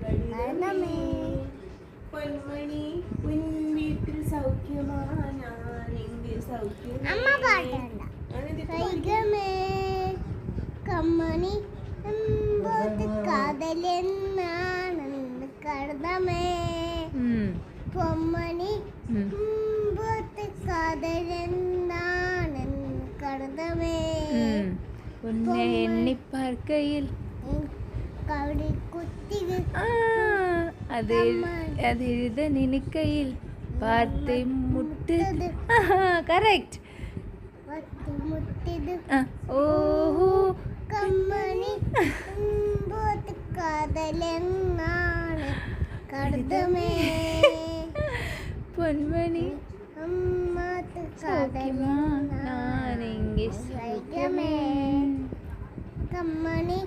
കഴുതമേ പൊന്മണി ഉൻ വീട്ടിൽ സൗഖ്യമാ ഞാനെങ്കിൽ സൗഖ്യമേ കമ്മണി കാതലെന്നാണെന്ന് കഴുതമേ പൊന്മണി കാതലെന്നാണെന്ന് കഴുതമേ എണ്ണിപ്പാർക്കയിൽ അതെഴുത നിനക്കയിൽ പാർത്ത് മുട്ട് കറക്റ്റ് ഓഹോ കമ്മണി കാതലെന്നാണ് കഴുതമേ പൊന്മണി കമ്മണി